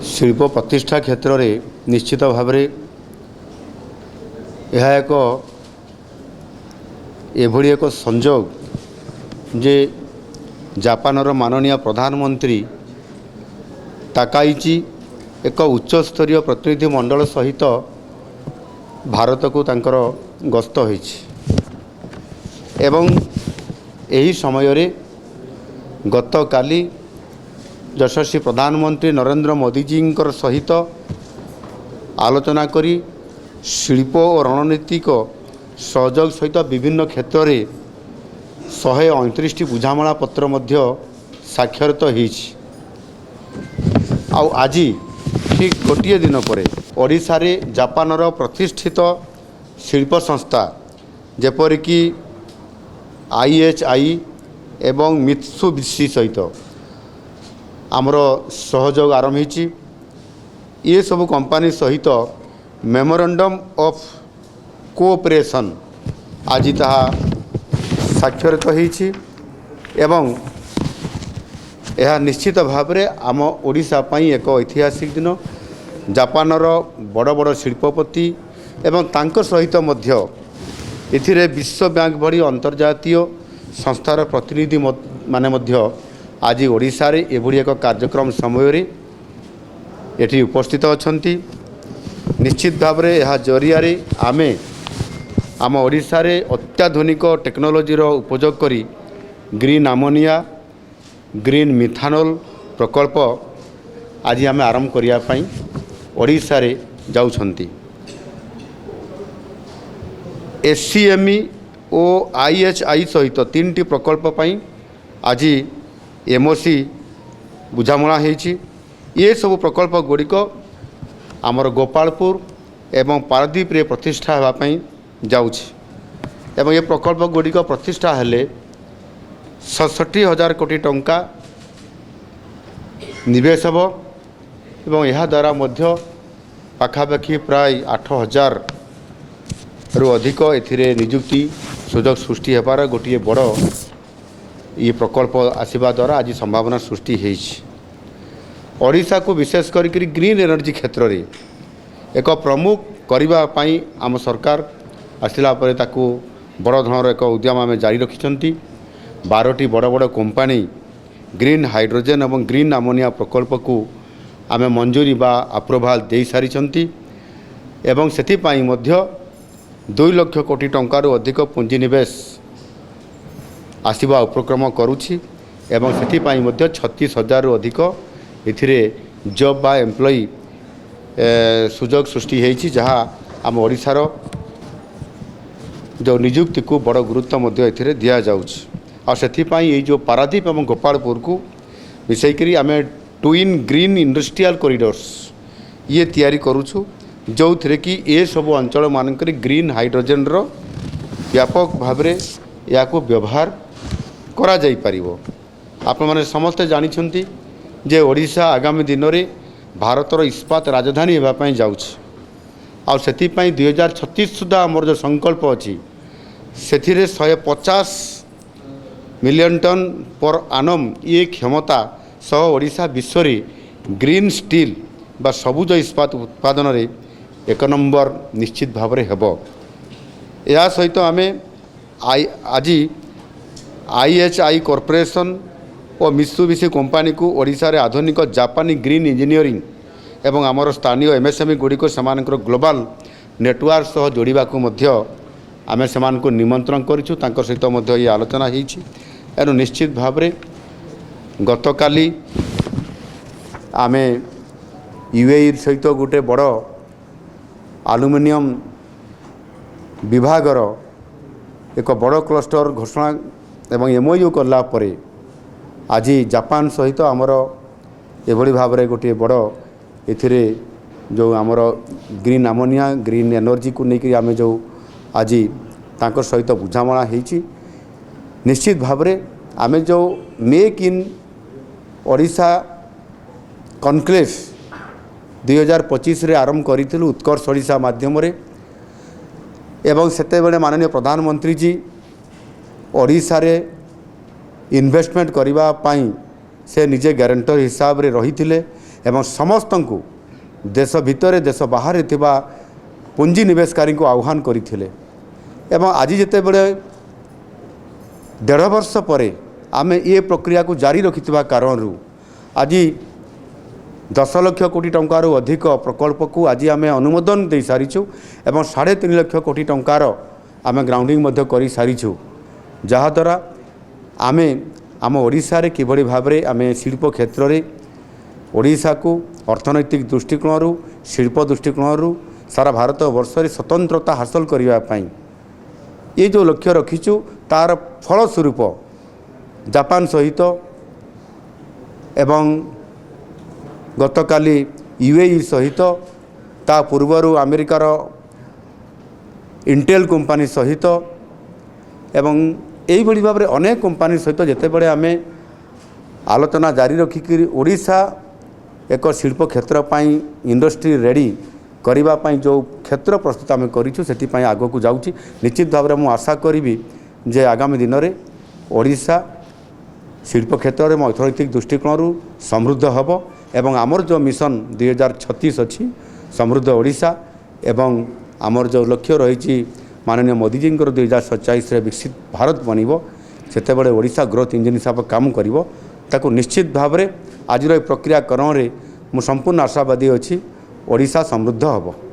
शिल्प प्रतिष्ठा क्षेत्र में निश्चित भाव यह एक संजोग जे जापानर माननीय प्रधानमंत्री ताकाइची एक उच्च स्तरीय प्रतिनिधि मंडल सहित भारत को तांकर गस्त होइछि एवं एही समय रे गत काली यशस्वी प्रधानमंत्री नरेंद्र मोदी जी सहित आलोचना करी शिल्प और रणनीतिक सहयोग सहित विभिन्न क्षेत्र में 129 बुझामणा पत्र मध्य साक्षरित होइछि। आज ठीक गोटे दिन पर ओडिशा रे जापानर प्रतिष्ठित शिल्प संस्था जेपरिक IHI एवं मित्सुबिशी सहित आमर सहयोग आरंभ होइछि। ये सब कंपनी सहित मेमोरेंडम ऑफ कोऑपरेशन आज ताहा स्वाक्षरित होइछि एवं यह निश्चित भाव में आम ओडिशा पई एक ऐतिहासिक दिन। जापानर बड़ बड़ शिल्पपति एवं तांको सहित मध्य एथिरे विश्व बैंक भली अंतर्जातीय संस्थार प्रतिनिधि माने मध्य आज ओडिशा रे एभली एक कार्यक्रम समय रे एठी उपस्थित अछंती। निश्चित भाव में यह जरिया रे आमे आम ओडिशा रे अत्याधुनिक टेक्नोलोजी रो उपयोग करी ग्रीन अमोनिया ग्रीन मिथानल प्रकल्प आज आम आरंभ करिया पई ओडिशा रे जाउछंती। SCME और IHI सहित 3टी प्रकल्प पई आज MOC बुझामणा होइछि। ये सब प्रकल्प गुड़िक आमर गोपालपुर एवं पारादीप रे प्रतिष्ठा हेबा पई जाउछि एवं ये प्रकल्प गुड़िक प्रतिष्ठा हेले 67,000 कोटी टंका निवेश हेब एवं यह द्वारा मध्य पाखापाखि प्राय 8,000 रु अधिक एथिरे नियुक्ति सुजोग सृष्टि हेबार गोटे बड़ ये प्रकल्प आसीबा द्वारा आज संभावना सृष्टि होइछि। ओडिशा को विशेष करी ग्रीन एनर्जी क्षेत्र में एक प्रमुख करबा पई आम सरकार आसिला परे ताकू बड़ धनर एक उद्यम आम जारी रखिछंती। 12टी बड़ बड़ कंपनी ग्रीन हाइड्रोजेन और ग्रीन अमोनिया प्रकल्प को आम मंजूरी बा अप्रूवाल दे सारी एवं सेथिपाई मध्य 2 लाख कोटी टंकार अधिक पुंजीनिवेश आसीबा उपक्रम करुछि एवं सेथिपाई मध्य 36,000 रु अधिक एथिरे जॉब बा एम्प्लॉई सुजोग सृष्टि होइछि जहाँ आम ओडिशार जो नियुक्ति को बड़ गुरुत्व मध्य एथिरे दिया जाउछि। और सेथिपाई ये जो पारादीप एवं गोपालपुर को मिसैकरी आम ट्विन ग्रीन इंडस्ट्रियल कॉरिडोर्स ये तैयारी करूछु जो थे कि ये सब अंचल मानक ग्रीन हाइड्रोजेन रो व्यापक भाव में या को व्यवहार करा जाई परिबो। आपण माने समस्त जानिछंती जे ओडिशा आगामी दिन में भारतर इस्पात राजधानी हेबा पई जाउछि। आ सेथिपाई 2036 सुधा आमर जो संकल्प अच्छी सेथिरे 150 मिलियन टन पर आनम ये क्षमता सह ओडिशा विश्व में ग्रीन स्टील बा सबुज इस्पात उत्पादन रे 1 नंबर निश्चित भाव में हेब। या सहित आमे आज IHI कॉर्पोरेशन और मित्सुबिशी कंपनी को ओडिशा रे आधुनिक जापानी ग्रीन इंजीनियरिंग एवं आमर स्थानीय MSME गुड़िक सेमानकर ग्लोबल नेटवर्क सह जोड़िबा को मध्य आमे सेमान को निमंत्रण करिछु। तांकर सहित मध्य ये आलोचना होइछि एनु निश्चित भाव में गतकाली आमे UAE सहित गोटे बड़ एल्युमिनियम विभागर एक बड़ क्लस्टर घोषणा एवं MOU कला परे आज जापान सहित आमर एभली भाव में गोटे बड़ एथिरे जो आमर ग्रीन अमोनिया ग्रीन एनर्जी को लेकर आम जो आज तांकर सहित बुझामणा होइछि। निश्चित भाव में आम जो मेक इन ओडिशा कॉन्क्लेव 2025 रे आरंभ करिथिलु उत्कर्ष ओडिशा माध्यम रे एवं सेतेबेले माननीय प्रधानमंत्री जी ओडिशा रे इन्वेस्टमेंट करबा पई से निजे गारंटर हिसाब रे रही थिले एवं समस्त को देश भितर देश बाहर थिबा पुंजी निवेशकारी को आह्वान करथिले एवं आज जिते बड़े 1.5 वर्ष पर आम ये प्रक्रिया को जारी रखिथिबा कारण आज 10 लाख कोटी टंकार अधिक प्रकल्प को आज आम अनुमोदन दे सारीचु एवं 3.5 लाख कोटी टंकार आम ग्राउंडिंग मध्य कर सारीचु जहाद्वारा आम आम ओडिशा रे किभली भाव में आम शिल्प क्षेत्र में ओडिशा को अर्थनैतिक दृष्टिकोण शिल्प दृष्टिकोण सारा भारत वर्ष में स्वतंत्रता हासिल करने ये जो लक्ष्य रखीचु तार फलस्वरूप जापान सहित एवं गतकाली यूएई सहित ता पूर्वर अमेरिकार इंटेल कंपनी सहित एवं यही भाव में अनेक कंपनी सहित जिते बड़े आम आलोचना जारी रखिक ओडिशा एक शिल्प क्षेत्र पाई इंडस्ट्री रेडी करने जो क्षेत्र प्रस्तुत आम करूँ आग को जाऊँगी निश्चित भाव में मुझे आशा करी जे आगामी दिन में ओडिशा शिल्प क्षेत्र में अर्थनैतिक दृष्टिकोण समृद्ध हम एवं आमर जो मिशन 2036 अच्छी समृद्ध ओडिशा एवं आमर जो लक्ष्य रही माननीय मोदी जी 2047 विकसित भारत बनब से ओडिशा ग्रोथ इंजिन हिसाब काम कर निश्चित भाव में आज प्रक्रियाकरण में मुझे संपूर्ण आशावादी अच्छी ओडिशा समृद्ध हम।